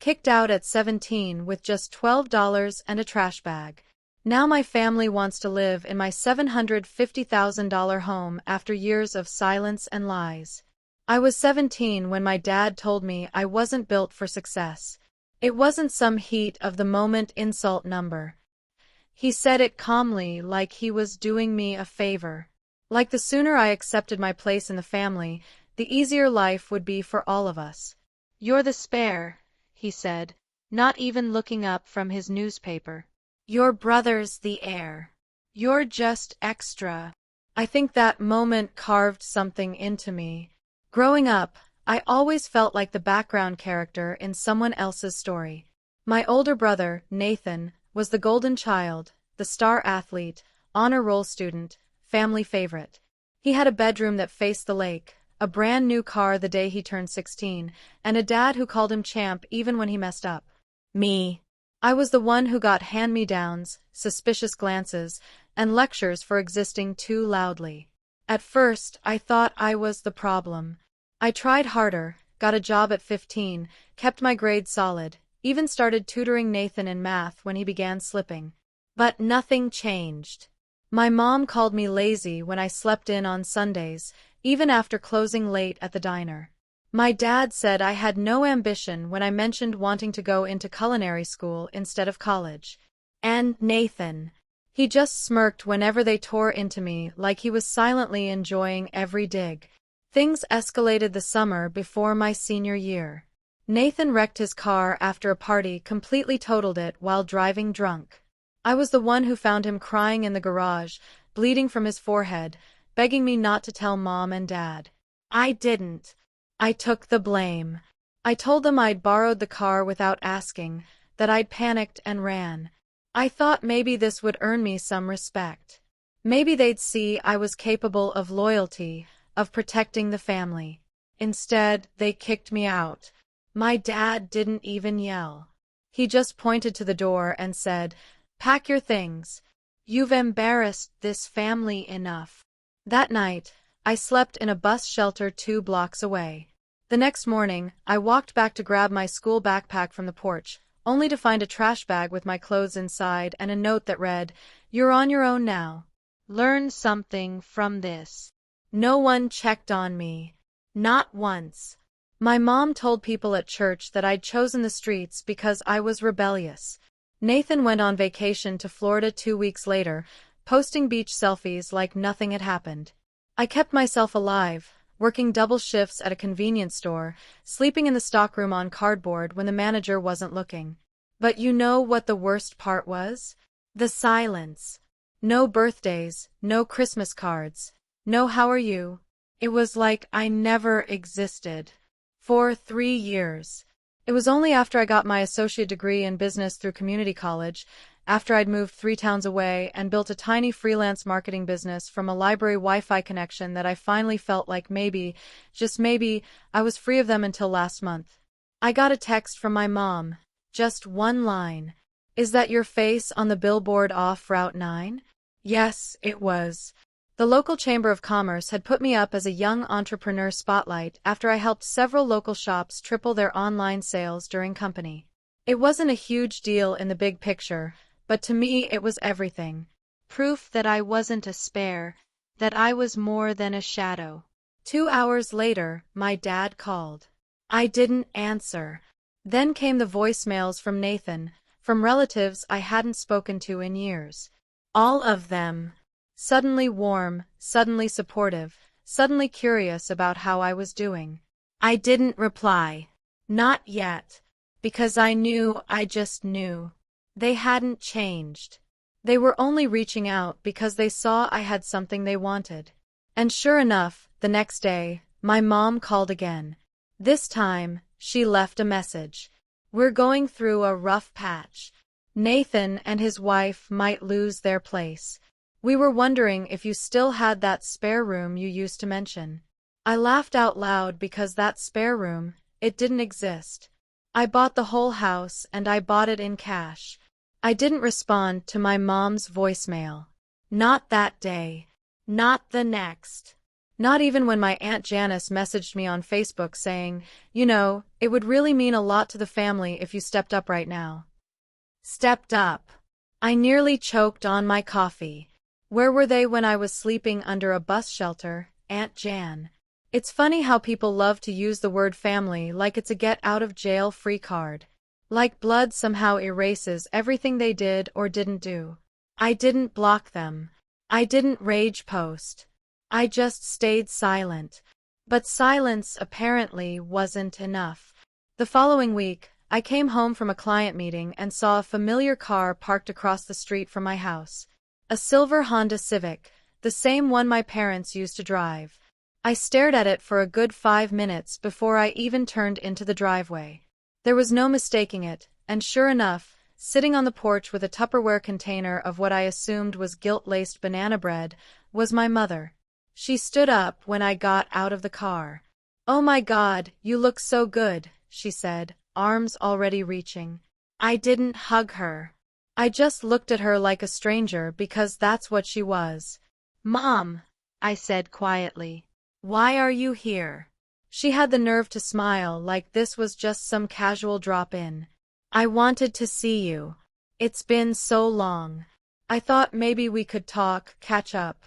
Kicked out at 17 with just $12 and a trash bag. Now my family wants to live in my $750,000 home after years of silence and lies. I was 17 when my dad told me I wasn't built for success. It wasn't some heat-of-the-moment insult number. He said it calmly, like he was doing me a favor. Like the sooner I accepted my place in the family, the easier life would be for all of us. "You're the spare," he said, not even looking up from his newspaper. "Your brother's the heir. You're just extra." I think that moment carved something into me. Growing up, I always felt like the background character in someone else's story. My older brother, Nathan, was the golden child, the star athlete, honor roll student, family favorite. He had a bedroom that faced the lake, a brand new car the day he turned 16, and a dad who called him champ even when he messed up. Me. I was the one who got hand-me-downs, suspicious glances, and lectures for existing too loudly. At first, I thought I was the problem. I tried harder, got a job at 15, kept my grades solid, even started tutoring Nathan in math when he began slipping. But nothing changed. My mom called me lazy when I slept in on Sundays, even after closing late at the diner. My dad said I had no ambition when I mentioned wanting to go into culinary school instead of college. And Nathan. He just smirked whenever they tore into me like he was silently enjoying every dig. Things escalated the summer before my senior year. Nathan wrecked his car after a party, completely totaled it while driving drunk. I was the one who found him crying in the garage, bleeding from his forehead, begging me not to tell Mom and Dad. I didn't. I took the blame. I told them I'd borrowed the car without asking, that I'd panicked and ran. I thought maybe this would earn me some respect. Maybe they'd see I was capable of loyalty, of protecting the family. Instead, they kicked me out. My dad didn't even yell. He just pointed to the door and said, "Pack your things. You've embarrassed this family enough." That night, I slept in a bus shelter 2 blocks away. The next morning, I walked back to grab my school backpack from the porch, only to find a trash bag with my clothes inside and a note that read, "You're on your own now. Learn something from this." No one checked on me. Not once. My mom told people at church that I'd chosen the streets because I was rebellious. Nathan went on vacation to Florida 2 weeks later, posting beach selfies like nothing had happened. I kept myself alive, working double shifts at a convenience store, sleeping in the stockroom on cardboard when the manager wasn't looking. But you know what the worst part was? The silence. No birthdays, no Christmas cards, no "how are you?" It was like I never existed. For 3 years. It was only after I got my associate degree in business through community college, after I'd moved 3 towns away and built a tiny freelance marketing business from a library Wi-Fi connection, that I finally felt like maybe, just maybe, I was free of them until last month. I got a text from my mom. Just one line. "Is that your face on the billboard off Route 9? Yes, it was. The local Chamber of Commerce had put me up as a young entrepreneur spotlight after I helped several local shops triple their online sales during company. It wasn't a huge deal in the big picture, but to me it was everything. Proof that I wasn't a spare, that I was more than a shadow. 2 hours later, my dad called. I didn't answer. Then came the voicemails from Nathan, from relatives I hadn't spoken to in years. All of them. Suddenly warm, suddenly supportive, suddenly curious about how I was doing. I didn't reply. Not yet. Because I knew, I just knew. They hadn't changed. They were only reaching out because they saw I had something they wanted. And sure enough, the next day, my mom called again. This time, she left a message. "We're going through a rough patch. Nathan and his wife might lose their place. We were wondering if you still had that spare room you used to mention." I laughed out loud because that spare room, it didn't exist. I bought the whole house and I bought it in cash. I didn't respond to my mom's voicemail. Not that day. Not the next. Not even when my Aunt Janice messaged me on Facebook saying, it would really mean a lot to the family if you stepped up right now. Stepped up. I nearly choked on my coffee. Where were they when I was sleeping under a bus shelter, Aunt Jan? It's funny how people love to use the word family like it's a get-out-of-jail-free card. Like blood somehow erases everything they did or didn't do. I didn't block them. I didn't rage post. I just stayed silent. But silence apparently wasn't enough. The following week, I came home from a client meeting and saw a familiar car parked across the street from my house. A silver Honda Civic, the same one my parents used to drive. I stared at it for a good 5 minutes before I even turned into the driveway. There was no mistaking it, and sure enough, sitting on the porch with a Tupperware container of what I assumed was guilt-laced banana bread, was my mother. She stood up when I got out of the car. "Oh my God, you look so good," she said, arms already reaching. I didn't hug her. I just looked at her like a stranger because that's what she was. "Mom," I said quietly, "why are you here?" She had the nerve to smile like this was just some casual drop-in. "I wanted to see you. It's been so long. I thought maybe we could talk, catch up."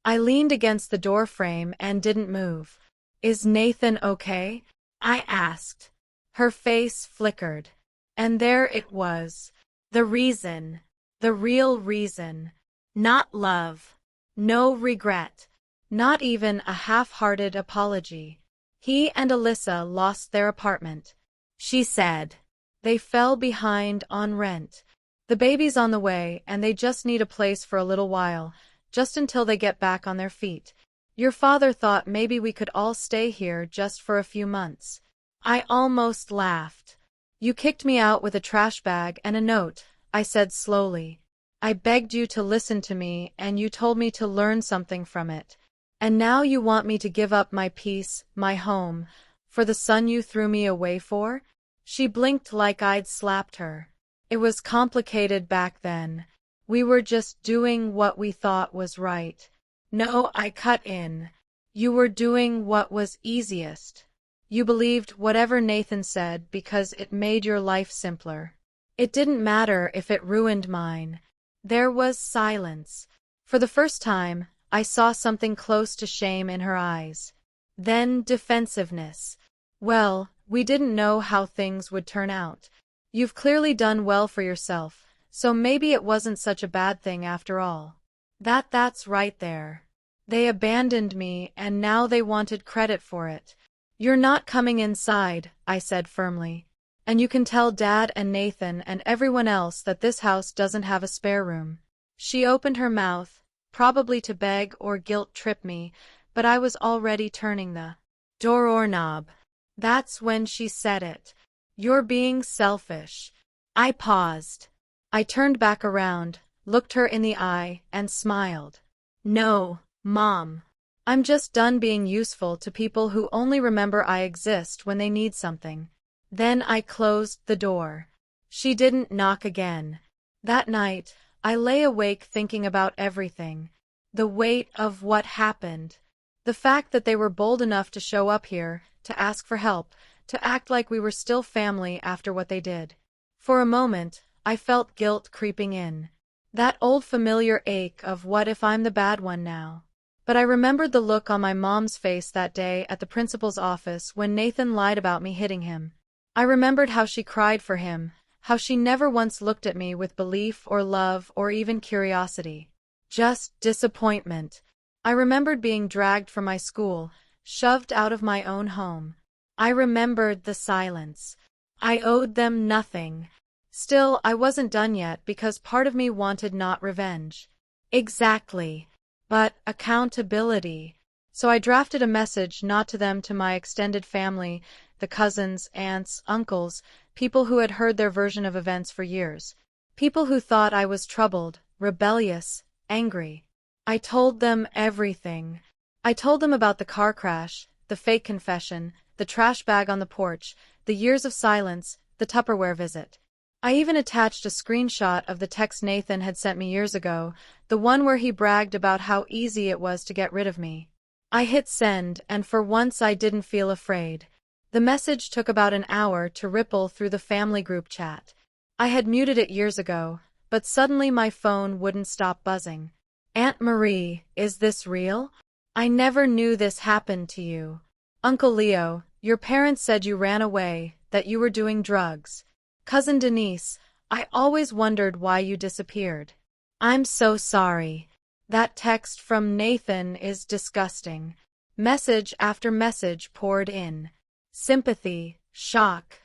I leaned against the door frame and didn't move. "Is Nathan okay?" I asked. Her face flickered. And there it was. The reason. The real reason. Not love. No regret. Not even a half-hearted apology. He and Alyssa lost their apartment. She said. They fell behind on rent. The baby's on the way and they just need a place for a little while, just until they get back on their feet. Your father thought maybe we could all stay here just for a few months. I almost laughed. "You kicked me out with a trash bag and a note," I said slowly. "I begged you to listen to me and you told me to learn something from it. And now you want me to give up my peace, my home, for the son you threw me away for?" She blinked like I'd slapped her. It was complicated back then. We were just doing what we thought was right. "No," I cut in. "You were doing what was easiest. You believed whatever Nathan said because it made your life simpler. It didn't matter if it ruined mine." There was silence. For the first time, I saw something close to shame in her eyes. Then defensiveness. "Well, we didn't know how things would turn out. You've clearly done well for yourself, so maybe it wasn't such a bad thing after all." That's right there. They abandoned me and now they wanted credit for it. "You're not coming inside," I said firmly. "And you can tell Dad and Nathan and everyone else that this house doesn't have a spare room." She opened her mouth, probably to beg or guilt-trip me, but I was already turning the doorknob. That's when she said it. "You're being selfish." I paused. I turned back around, looked her in the eye, and smiled. "No, Mom. I'm just done being useful to people who only remember I exist when they need something." Then I closed the door. She didn't knock again. That night, I lay awake thinking about everything. The weight of what happened. The fact that they were bold enough to show up here, to ask for help, to act like we were still family after what they did. For a moment, I felt guilt creeping in. That old familiar ache of what if I'm the bad one now. But I remembered the look on my mom's face that day at the principal's office when Nathan lied about me hitting him. I remembered how she cried for him, how she never once looked at me with belief or love or even curiosity. Just disappointment. I remembered being dragged from my school, shoved out of my own home. I remembered the silence. I owed them nothing. Still, I wasn't done yet because part of me wanted not revenge. Exactly. But accountability. So I drafted a message not to them, to my extended family, the cousins, aunts, uncles, people who had heard their version of events for years. People who thought I was troubled, rebellious, angry. I told them everything. I told them about the car crash, the fake confession, the trash bag on the porch, the years of silence, the Tupperware visit. I even attached a screenshot of the text Nathan had sent me years ago, the one where he bragged about how easy it was to get rid of me. I hit send, and for once I didn't feel afraid. The message took about an hour to ripple through the family group chat. I had muted it years ago, but suddenly my phone wouldn't stop buzzing. Aunt Marie, is this real? I never knew this happened to you. Uncle Leo, your parents said you ran away, that you were doing drugs. Cousin Denise, I always wondered why you disappeared. I'm so sorry. That text from Nathan is disgusting. Message after message poured in. Sympathy, shock,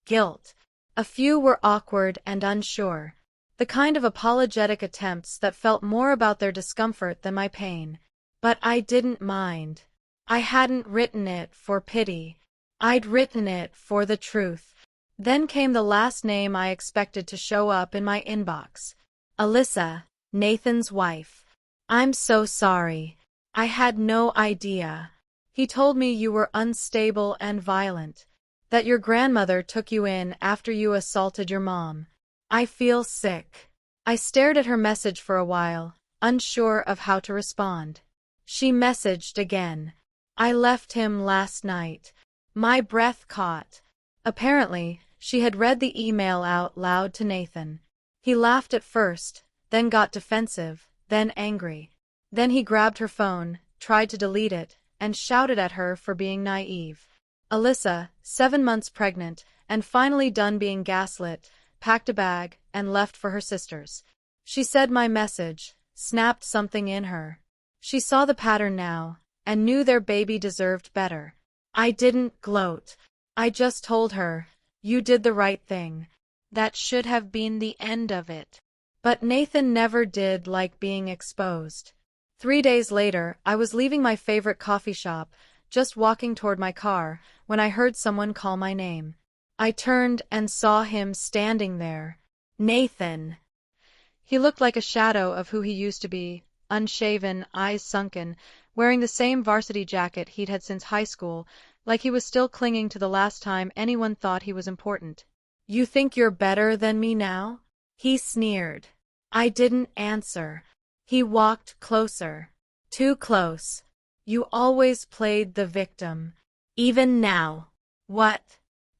guilt. A few were awkward and unsure. The kind of apologetic attempts that felt more about their discomfort than my pain. But I didn't mind. I hadn't written it for pity. I'd written it for the truth. Then came the last name I expected to show up in my inbox. Alyssa, Nathan's wife. I'm so sorry. I had no idea. He told me you were unstable and violent, that your grandmother took you in after you assaulted your mom. I feel sick. I stared at her message for a while, unsure of how to respond. She messaged again. I left him last night. My breath caught. Apparently, she had read the email out loud to Nathan. He laughed at first, then got defensive, then angry. Then he grabbed her phone, tried to delete it, and shouted at her for being naive. Alyssa, 7 months pregnant, and finally done being gaslit, packed a bag and left for her sister's. She said my message snapped something in her. She saw the pattern now, and knew their baby deserved better. I didn't gloat. I just told her, you did the right thing. That should have been the end of it. But Nathan never did like being exposed. 3 days later, I was leaving my favorite coffee shop, just walking toward my car, when I heard someone call my name. I turned and saw him standing there. Nathan. He looked like a shadow of who he used to be, unshaven, eyes sunken, wearing the same varsity jacket he'd had since high school, like he was still clinging to the last time anyone thought he was important. You think you're better than me now? He sneered. I didn't answer. He walked closer. Too close. You always played the victim. Even now. What?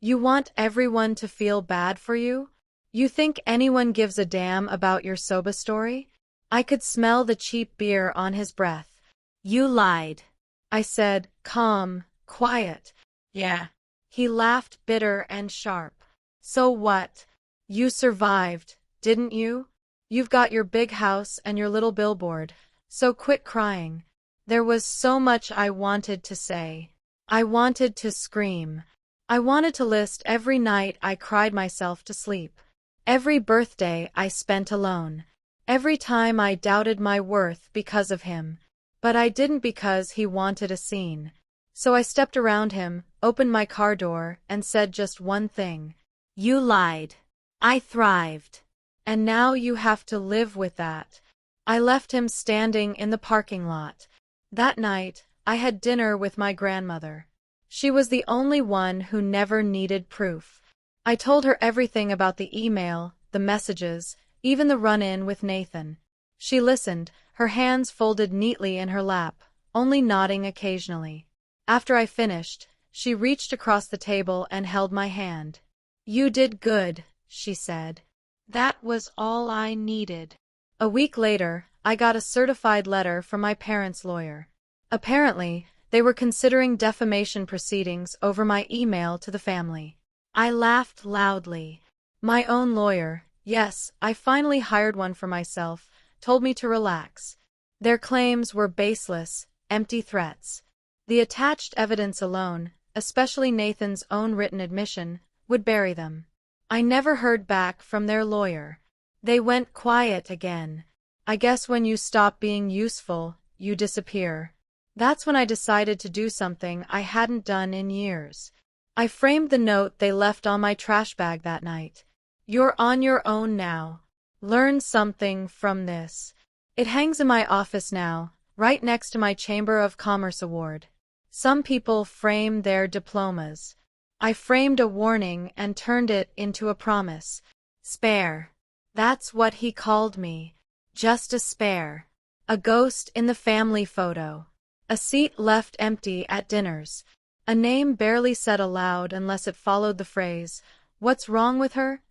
You want everyone to feel bad for you? You think anyone gives a damn about your soba story? I could smell the cheap beer on his breath. You lied. I said, calm, quiet. Yeah. He laughed bitter and sharp. So what? You survived, didn't you? You've got your big house and your little billboard, so quit crying. There was so much I wanted to say. I wanted to scream. I wanted to list every night I cried myself to sleep. Every birthday I spent alone. Every time I doubted my worth because of him. But I didn't because he wanted a scene. So I stepped around him, opened my car door, and said just one thing. You lied. I thrived. And now you have to live with that. I left him standing in the parking lot. That night, I had dinner with my grandmother. She was the only one who never needed proof. I told her everything about the email, the messages, even the run-in with Nathan. She listened, her hands folded neatly in her lap, only nodding occasionally. After I finished, she reached across the table and held my hand. You did good, she said. That was all I needed. A week later, I got a certified letter from my parents' lawyer. Apparently, they were considering defamation proceedings over my email to the family. I laughed loudly. My own lawyer, yes, I finally hired one for myself, told me to relax. Their claims were baseless, empty threats. The attached evidence alone, especially Nathan's own written admission, would bury them. I never heard back from their lawyer. They went quiet again. I guess when you stop being useful, you disappear. That's when I decided to do something I hadn't done in years. I framed the note they left on my trash bag that night. You're on your own now. Learn something from this. It hangs in my office now, right next to my Chamber of Commerce award. Some people frame their diplomas. I framed a warning and turned it into a promise. Spare. That's what he called me. Just a spare. A ghost in the family photo. A seat left empty at dinners. A name barely said aloud unless it followed the phrase, "What's wrong with her?"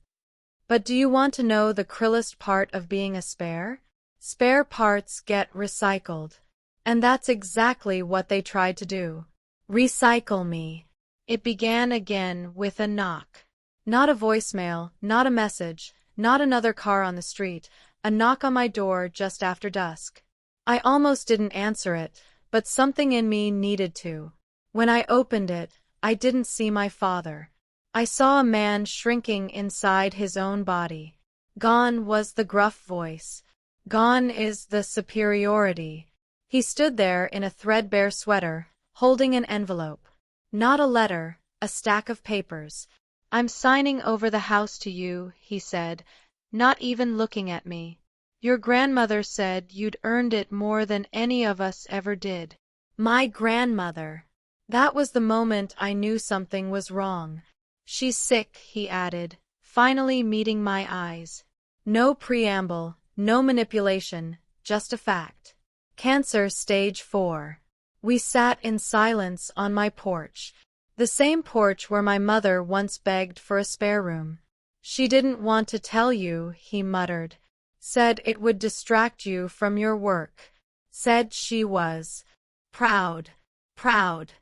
But do you want to know the cruelest part of being a spare? Spare parts get recycled. And that's exactly what they tried to do. Recycle me. It began again with a knock. Not a voicemail, not a message, not another car on the street, a knock on my door just after dusk. I almost didn't answer it, but something in me needed to. When I opened it, I didn't see my father. I saw a man shrinking inside his own body. Gone was the gruff voice. Gone is the superiority. He stood there in a threadbare sweater, holding an envelope. Not a letter, a stack of papers. "I'm signing over the house to you," he said, not even looking at me. "Your grandmother said you'd earned it more than any of us ever did." My grandmother. That was the moment I knew something was wrong. "She's sick," he added, finally meeting my eyes. No preamble, no manipulation, just a fact. Cancer stage 4. We sat in silence on my porch. The same porch where my mother once begged for a spare room. "She didn't want to tell you," he muttered. "Said it would distract you from your work. Said she was proud." Proud.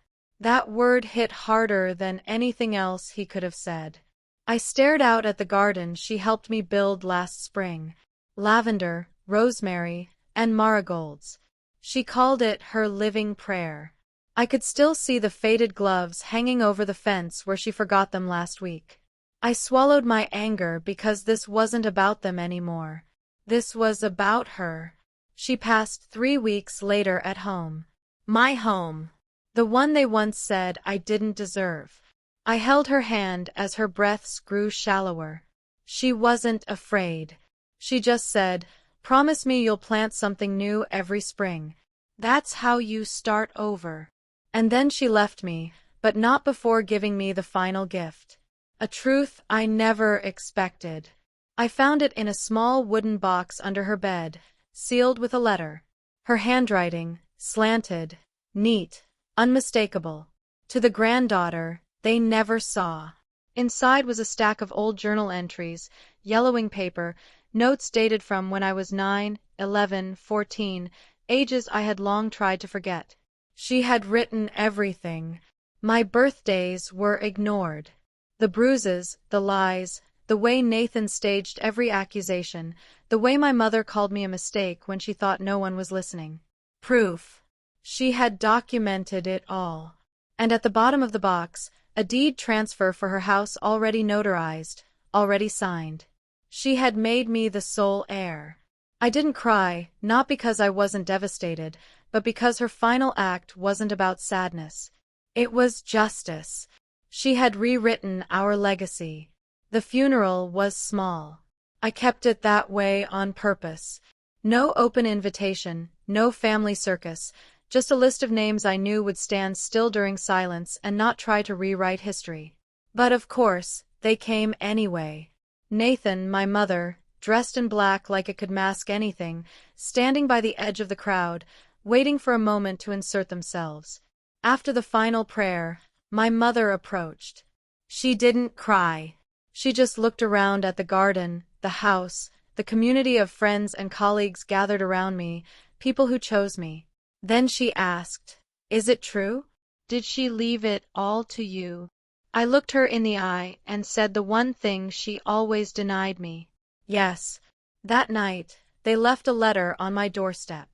That word hit harder than anything else he could have said. I stared out at the garden she helped me build last spring. Lavender, rosemary, and marigolds. She called it her living prayer. I could still see the faded gloves hanging over the fence where she forgot them last week. I swallowed my anger because this wasn't about them anymore. This was about her. She passed 3 weeks later at home. My home. The one they once said I didn't deserve. I held her hand as her breaths grew shallower. She wasn't afraid. She just said, "Promise me you'll plant something new every spring. That's how you start over." And then she left me, but not before giving me the final gift. A truth I never expected. I found it in a small wooden box under her bed, sealed with a letter. Her handwriting, slanted, neat, unmistakable. To the granddaughter they never saw. Inside was a stack of old journal entries, yellowing paper, notes dated from when I was 9, 11, 14, ages I had long tried to forget. She had written everything. My birthdays were ignored. The bruises, the lies, the way Nathan staged every accusation, the way my mother called me a mistake when she thought no one was listening. Proof. She had documented it all. And at the bottom of the box, a deed transfer for her house already notarized, already signed. She had made me the sole heir. I didn't cry, not because I wasn't devastated, but because her final act wasn't about sadness. It was justice. She had rewritten our legacy. The funeral was small. I kept it that way on purpose. No open invitation, no family circus, just a list of names I knew would stand still during silence and not try to rewrite history. But of course, they came anyway. Nathan, my mother, dressed in black like it could mask anything, standing by the edge of the crowd, waiting for a moment to insert themselves. After the final prayer, my mother approached. She didn't cry. She just looked around at the garden, the house, the community of friends and colleagues gathered around me, people who chose me. Then she asked, "Is it true? Did she leave it all to you?" I looked her in the eye and said the one thing she always denied me. Yes. That night, they left a letter on my doorstep.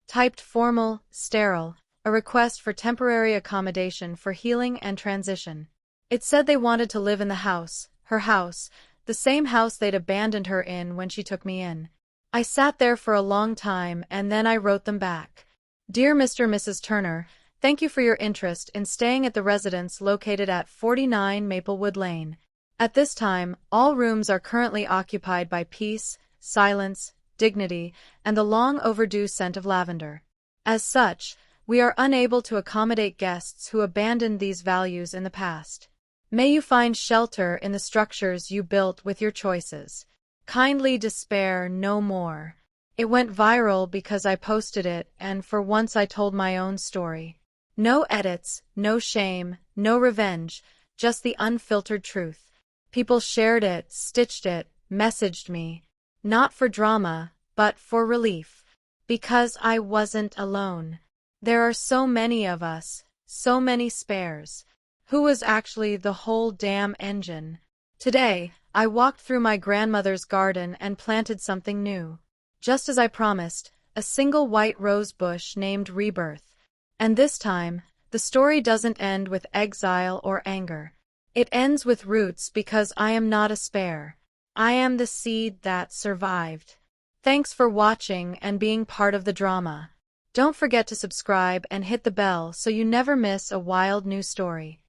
Typed formal, sterile, a request for temporary accommodation for healing and transition. It said they wanted to live in the house, her house, the same house they'd abandoned her in when she took me in. I sat there for a long time and then I wrote them back. "Dear Mr. and Mrs. Turner, thank you for your interest in staying at the residence located at 49 Maplewood Lane. At this time, all rooms are currently occupied by peace, silence, dignity, and the long overdue scent of lavender. As such, we are unable to accommodate guests who abandoned these values in the past. May you find shelter in the structures you built with your choices. Kindly despair no more. It went viral because I posted it, and for once I told my own story. No edits, no shame, no revenge, just the unfiltered truth. People shared it, stitched it, messaged me. Not for drama, but for relief. Because I wasn't alone. There are so many of us, so many spares. Who was actually the whole damn engine? Today, I walked through my grandmother's garden and planted something new. Just as I promised, a single white rose bush named Rebirth. And this time, the story doesn't end with exile or anger. It ends with roots because I am not a spare. I am the seed that survived. Thanks for watching and being part of the drama. Don't forget to subscribe and hit the bell so you never miss a wild new story.